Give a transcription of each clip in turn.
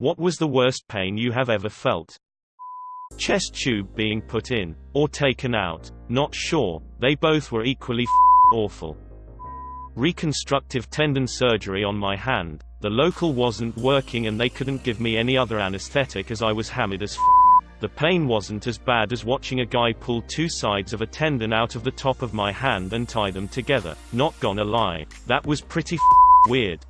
What was the worst pain you have ever felt? Chest tube being put in, or taken out? Not sure, they both were equally awful. Reconstructive tendon surgery on my hand. The local wasn't working and they couldn't give me any other anesthetic as I was hammered as The pain wasn't as bad as watching a guy pull two sides of a tendon out of the top of my hand and tie them together. Not gonna lie, that was pretty weird.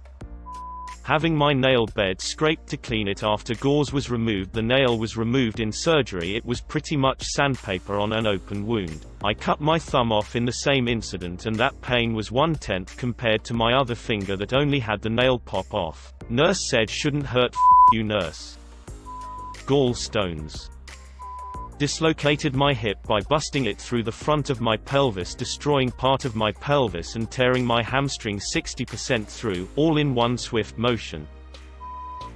Having my nail bed scraped to clean it after gauze was removed. The nail was removed in surgery. It was pretty much sandpaper on an open wound. I cut my thumb off in the same incident and that pain was 1/10 compared to my other finger that only had the nail pop off. Nurse said shouldn't hurt. You nurse. Gallstones. Dislocated my hip by busting it through the front of my pelvis, destroying part of my pelvis and tearing my hamstring 60% through, all in one swift motion.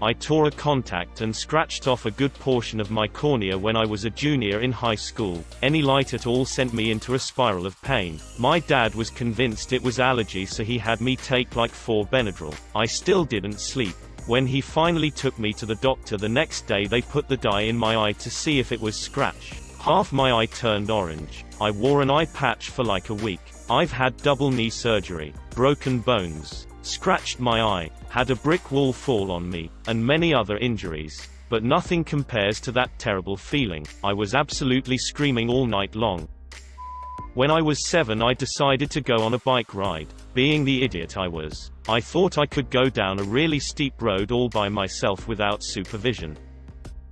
I tore a contact and scratched off a good portion of my cornea when I was a junior in high school. Any light at all sent me into a spiral of pain. My dad was convinced it was allergy, so he had me take like 4 Benadryl. I still didn't sleep. When he finally took me to the doctor the next day, they put the dye in my eye to see if it was scratch. Half my eye turned orange. I wore an eye patch for like a week. I've had double knee surgery, broken bones, scratched my eye, had a brick wall fall on me, and many other injuries. But nothing compares to that terrible feeling. I was absolutely screaming all night long. When I was 7, I decided to go on a bike ride. Being the idiot I was, I thought I could go down a really steep road all by myself without supervision.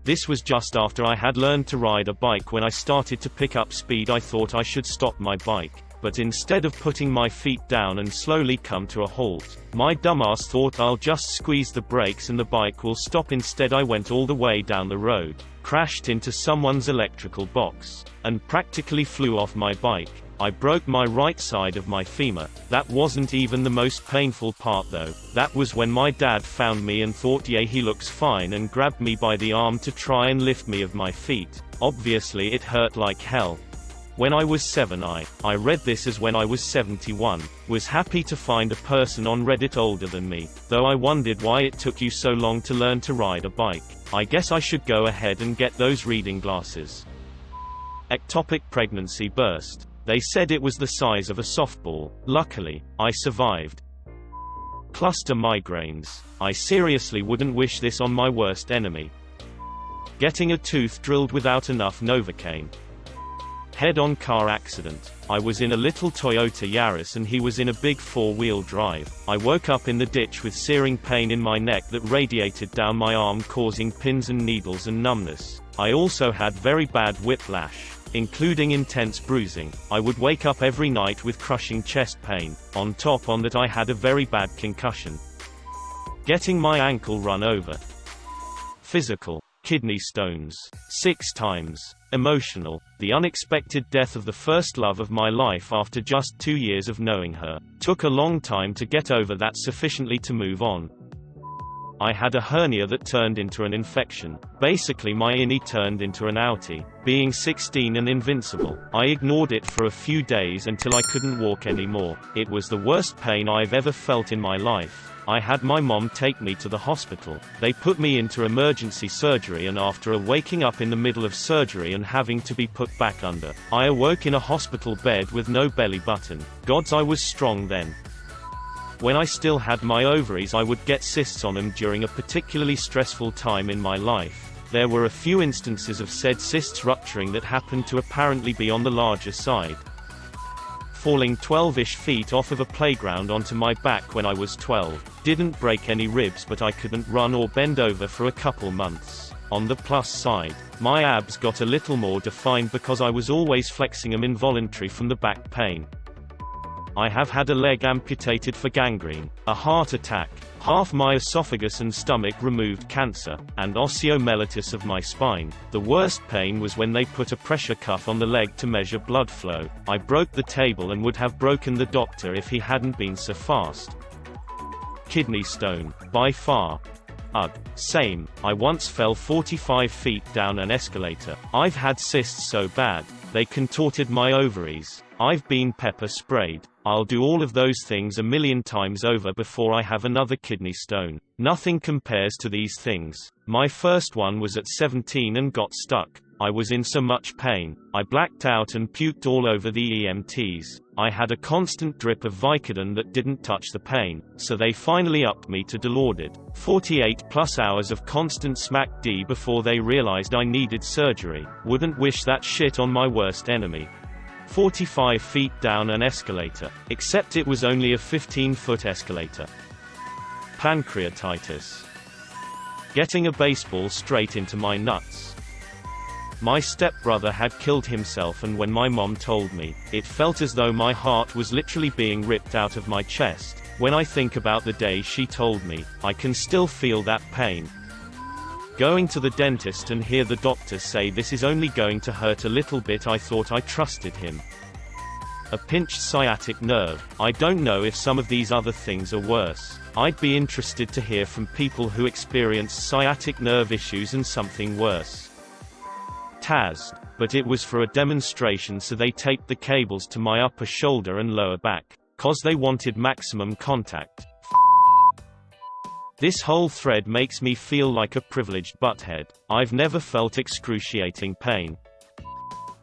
This was just after I had learned to ride a bike. When I started to pick up speed, I thought I should stop my bike. But instead of putting my feet down and slowly come to a halt, my dumbass thought I'll just squeeze the brakes and the bike will stop. Instead I went all the way down the road, crashed into someone's electrical box, and practically flew off my bike. I broke my right side of my femur. That wasn't even the most painful part though. That was when my dad found me and thought, yeah, he looks fine, and grabbed me by the arm to try and lift me off my feet. Obviously it hurt like hell. When I was 7, I read this as when I was 71, was happy to find a person on Reddit older than me, though I wondered why it took you so long to learn to ride a bike. I guess I should go ahead and get those reading glasses. Ectopic pregnancy burst. They said it was the size of a softball. Luckily, I survived. Cluster migraines. I seriously wouldn't wish this on my worst enemy. Getting a tooth drilled without enough Novocaine. Head-on car accident. I was in a little Toyota Yaris and he was in a big 4-wheel drive. I woke up in the ditch with searing pain in my neck that radiated down my arm, causing pins and needles and numbness. I also had very bad whiplash, including intense bruising. I would wake up every night with crushing chest pain. On top of that, I had a very bad concussion. Getting my ankle run over. Physical. Kidney stones. 6 times. Emotional. The unexpected death of the first love of my life after just 2 years of knowing her. Took a long time to get over that sufficiently to move on. I had a hernia that turned into an infection. Basically my innie turned into an outie. Being 16 and invincible, I ignored it for a few days until I couldn't walk anymore. It was the worst pain I've ever felt in my life. I had my mom take me to the hospital. They put me into emergency surgery, and after waking up in the middle of surgery and having to be put back under, I awoke in a hospital bed with no belly button. Gods, I was strong then. When I still had my ovaries, I would get cysts on them during a particularly stressful time in my life. There were a few instances of said cysts rupturing that happened to apparently be on the larger side. Falling 12-ish feet off of a playground onto my back when I was 12. Didn't break any ribs, but I couldn't run or bend over for a couple months. On the plus side, my abs got a little more defined because I was always flexing them involuntary from the back pain. I have had a leg amputated for gangrene, a heart attack, half my esophagus and stomach removed, cancer, and osteomyelitis of my spine. The worst pain was when they put a pressure cuff on the leg to measure blood flow. I broke the table and would have broken the doctor if he hadn't been so fast. Kidney stone. By far. Ugh. Same. I once fell 45 feet down an escalator. I've had cysts so bad They contorted my ovaries. I've been pepper sprayed. I'll do all of those things a million times over before I have another kidney stone. Nothing compares to these things. My first one was at 17 and got stuck. I was in so much pain. I blacked out and puked all over the EMTs. I had a constant drip of Vicodin that didn't touch the pain, so they finally upped me to Dilaudid. 48+ hours of constant smack D before they realized I needed surgery. Wouldn't wish that shit on my worst enemy. 45 feet down an escalator, except it was only a 15-foot escalator. Pancreatitis. Getting a baseball straight into my nuts. My stepbrother had killed himself, and when my mom told me, it felt as though my heart was literally being ripped out of my chest. When I think about the day she told me, I can still feel that pain. Going to the dentist and hear the doctor say this is only going to hurt a little bit. I thought I trusted him. A pinched sciatic nerve. I don't know if some of these other things are worse. I'd be interested to hear from people who experienced sciatic nerve issues and something worse. TASD. But it was for a demonstration, so they taped the cables to my upper shoulder and lower back. 'Cause they wanted maximum contact. This whole thread makes me feel like a privileged butthead. I've never felt excruciating pain.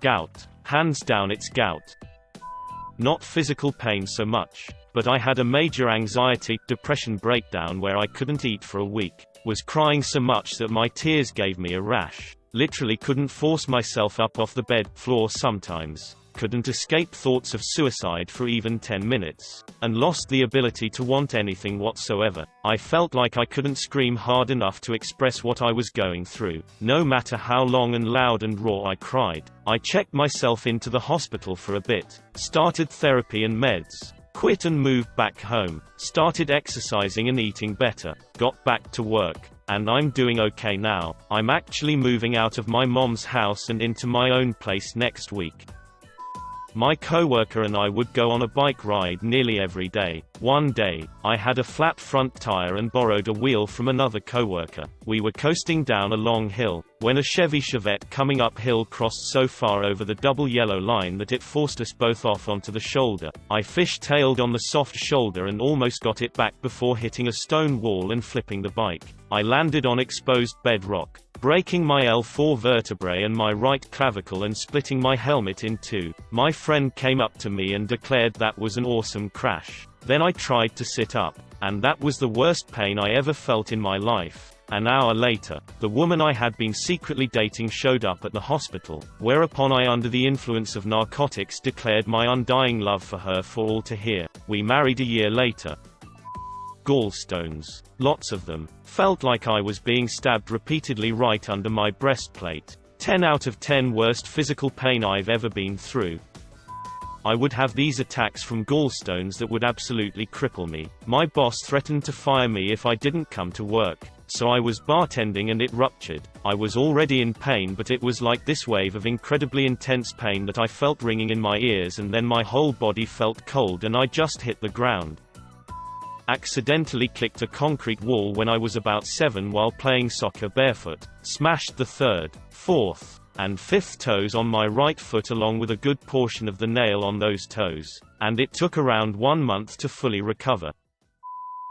Gout. Hands down it's gout. Not physical pain so much. But I had a major anxiety, depression breakdown where I couldn't eat for a week. Was crying so much that my tears gave me a rash. Literally couldn't force myself up off the bed floor sometimes. Couldn't escape thoughts of suicide for even 10 minutes. And lost the ability to want anything whatsoever. I felt like I couldn't scream hard enough to express what I was going through. No matter how long and loud and raw I cried. I checked myself into the hospital for a bit. Started therapy and meds. Quit and moved back home. Started exercising and eating better. Got back to work. And I'm doing okay now. I'm actually moving out of my mom's house and into my own place next week. My coworker and I would go on a bike ride nearly every day. One day, I had a flat front tire and borrowed a wheel from another coworker. We were coasting down a long hill, when a Chevy Chevette coming uphill crossed so far over the double yellow line that it forced us both off onto the shoulder. I fish-tailed on the soft shoulder and almost got it back before hitting a stone wall and flipping the bike. I landed on exposed bedrock, breaking my L4 vertebrae and my right clavicle and splitting my helmet in two. My friend came up to me and declared that was an awesome crash. Then I tried to sit up, and that was the worst pain I ever felt in my life. An hour later, the woman I had been secretly dating showed up at the hospital, whereupon I, under the influence of narcotics, declared my undying love for her for all to hear. We married a year later. Gallstones. Lots of them. Felt like I was being stabbed repeatedly right under my breastplate. 10 out of 10 worst physical pain I've ever been through. I would have these attacks from gallstones that would absolutely cripple me. My boss threatened to fire me if I didn't come to work. So I was bartending and it ruptured. I was already in pain, but it was like this wave of incredibly intense pain that I felt ringing in my ears, and then my whole body felt cold and I just hit the ground. Accidentally kicked a concrete wall when I was about 7 while playing soccer barefoot. Smashed the 3rd, 4th, and 5th toes on my right foot along with a good portion of the nail on those toes. And it took around 1 month to fully recover.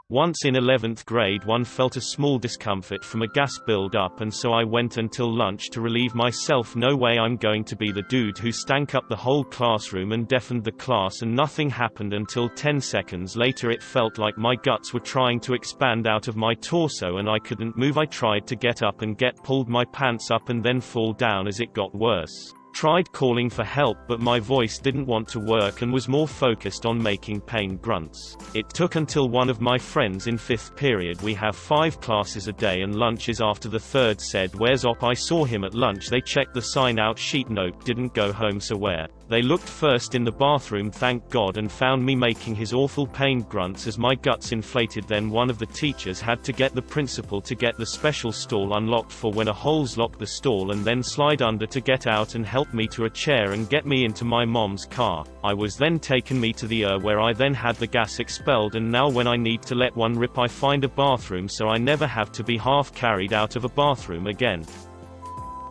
Once in 11th grade one felt a small discomfort from a gas build-up, and so I went until lunch to relieve myself. No way I'm going to be the dude who stank up the whole classroom and deafened the class, and nothing happened until 10 seconds later. It felt like my guts were trying to expand out of my torso and I couldn't move. I tried to get up and pulled my pants up and then fall down as it got worse. Tried calling for help, but my voice didn't want to work and was more focused on making pain grunts. It took until one of my friends in 5th period, we have 5 classes a day and lunches after the 3rd, said, "Where's Op?" I saw him at lunch. They checked the sign out sheet. Nope, didn't go home. So where? They looked first in the bathroom, thank God, and found me making his awful pain grunts as my guts inflated. Then one of the teachers had to get the principal to get the special stall unlocked for when a holes lock the stall, and then slide under to get out and help me to a chair and get me into my mom's car. I was then taken me to the where I then had the gas expelled, and now when I need to let one rip I find a bathroom so I never have to be half carried out of a bathroom again.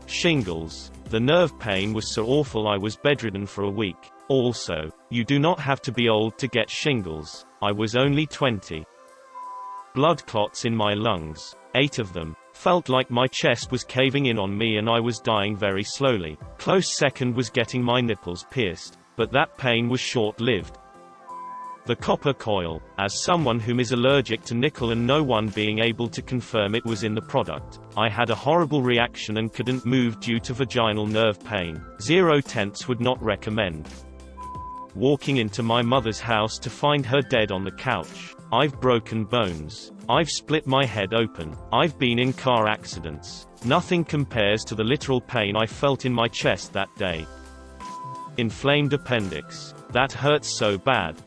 Shingles. The nerve pain was so awful I was bedridden for a week. Also, you do not have to be old to get shingles. I was only 20. Blood clots in my lungs. 8 of them. Felt like my chest was caving in on me and I was dying very slowly. Close second was getting my nipples pierced. But that pain was short-lived. The copper coil. As someone whom is allergic to nickel and no one being able to confirm it was in the product, I had a horrible reaction and couldn't move due to vaginal nerve pain. 0 tenths would not recommend. Walking into my mother's house to find her dead on the couch. I've broken bones. I've split my head open. I've been in car accidents. Nothing compares to the literal pain I felt in my chest that day. Inflamed appendix. That hurts so bad.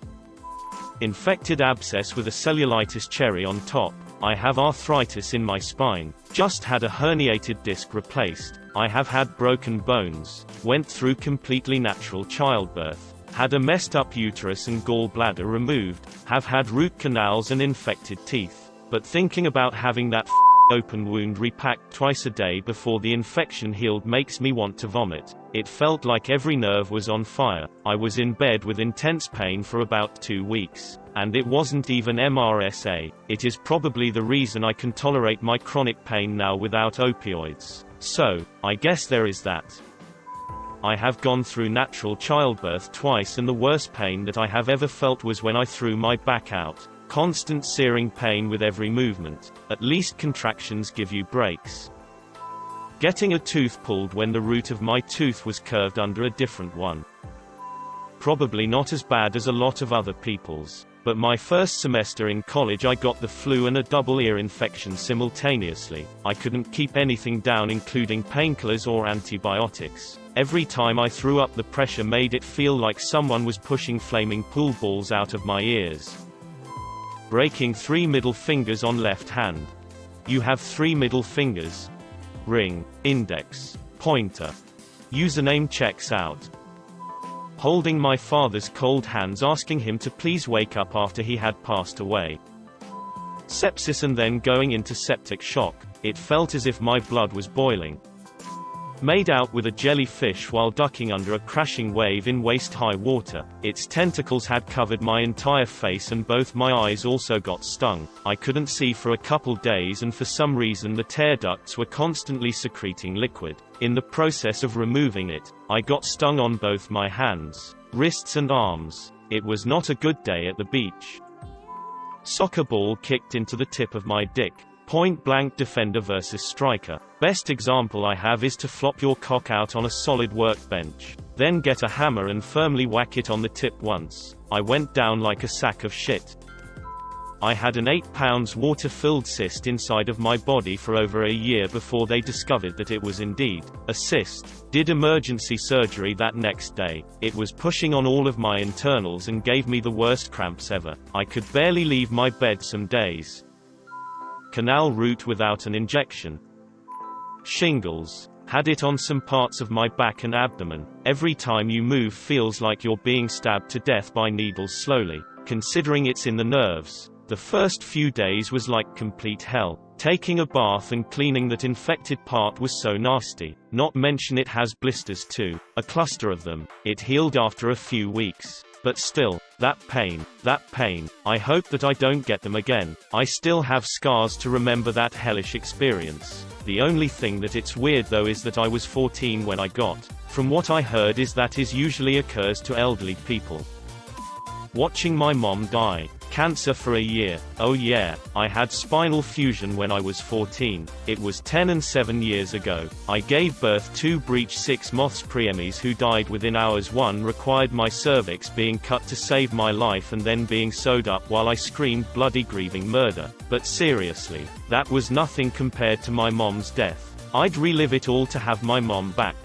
Infected abscess with a cellulitis cherry on top. I have arthritis in my spine. Just had a herniated disc replaced. I have had broken bones. Went through completely natural childbirth. Had a messed up uterus and gallbladder removed. Have had root canals and infected teeth. But thinking about having that open wound repacked twice a day before the infection healed makes me want to vomit. It felt like every nerve was on fire. I was in bed with intense pain for about 2 weeks. And it wasn't even MRSA. It is probably the reason I can tolerate my chronic pain now without opioids. So, I guess there is that. I have gone through natural childbirth twice and the worst pain that I have ever felt was when I threw my back out. Constant searing pain with every movement. At least contractions give you breaks. Getting a tooth pulled when the root of my tooth was curved under a different one. Probably not as bad as a lot of other people's. But my first semester in college I got the flu and a double ear infection simultaneously. I couldn't keep anything down including painkillers or antibiotics. Every time I threw up the pressure made it feel like someone was pushing flaming pool balls out of my ears. Breaking 3 middle fingers on left hand. You have 3 middle fingers? Ring, index, pointer. Username checks out. Holding my father's cold hands asking him to please wake up after he had passed away. Sepsis and then going into septic shock. It felt as if my blood was boiling. Made out with a jellyfish while ducking under a crashing wave in waist-high water. Its tentacles had covered my entire face and both my eyes also got stung. I couldn't see for a couple days and for some reason the tear ducts were constantly secreting liquid. In the process of removing it, I got stung on both my hands, wrists and arms. It was not a good day at the beach. Soccer ball kicked into the tip of my dick. Point blank defender versus striker. Best example I have is to flop your cock out on a solid workbench. Then get a hammer and firmly whack it on the tip once. I went down like a sack of shit. I had an 8 pounds water-filled cyst inside of my body for over a year before they discovered that it was indeed a cyst. Did emergency surgery that next day. It was pushing on all of my internals and gave me the worst cramps ever. I could barely leave my bed some days. Canal route without an injection. Shingles. Had it on some parts of my back and abdomen. Every time you move feels like you're being stabbed to death by needles slowly. Considering it's in the nerves. The first few days was like complete hell. Taking a bath and cleaning that infected part was so nasty. Not mention it has blisters too. A cluster of them. It healed after a few weeks. But still, that pain. I hope that I don't get them again. I still have scars to remember that hellish experience. The only thing that it's weird though is that I was 14 when I got. From what I heard is that is usually occurs to elderly people. Watching my mom die. Cancer for a year. Oh yeah, I had spinal fusion when I was 14. It was 10 and 7 years ago. I gave birth to breech 6 moths preemies who died within hours. One required my cervix being cut to save my life and then being sewed up while I screamed bloody grieving murder. But seriously, that was nothing compared to my mom's death. I'd relive it all to have my mom back.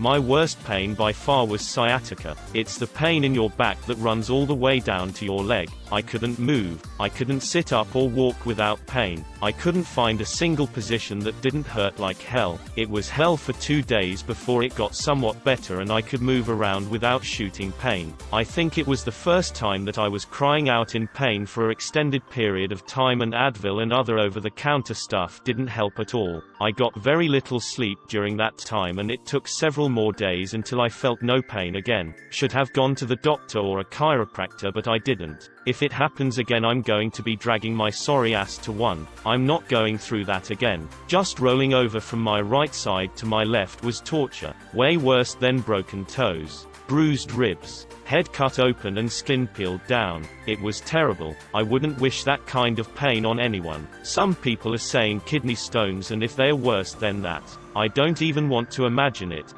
My worst pain by far was sciatica. It's the pain in your back that runs all the way down to your leg. I couldn't move, I couldn't sit up or walk without pain. I couldn't find a single position that didn't hurt like hell. It was hell for 2 days before it got somewhat better and I could move around without shooting pain. I think it was the first time that I was crying out in pain for an extended period of time, and Advil and other over-the-counter stuff didn't help at all. I got very little sleep during that time and it took several more days until I felt no pain again. Should have gone to the doctor or a chiropractor, but I didn't. If it happens again, I'm going to be dragging my sorry ass to one. I'm not going through that again. Just rolling over from my right side to my left was torture. Way worse than broken toes, bruised ribs, head cut open and skin peeled down. It was terrible. I wouldn't wish that kind of pain on anyone. Some people are saying kidney stones, and if they are worse than that, I don't even want to imagine it.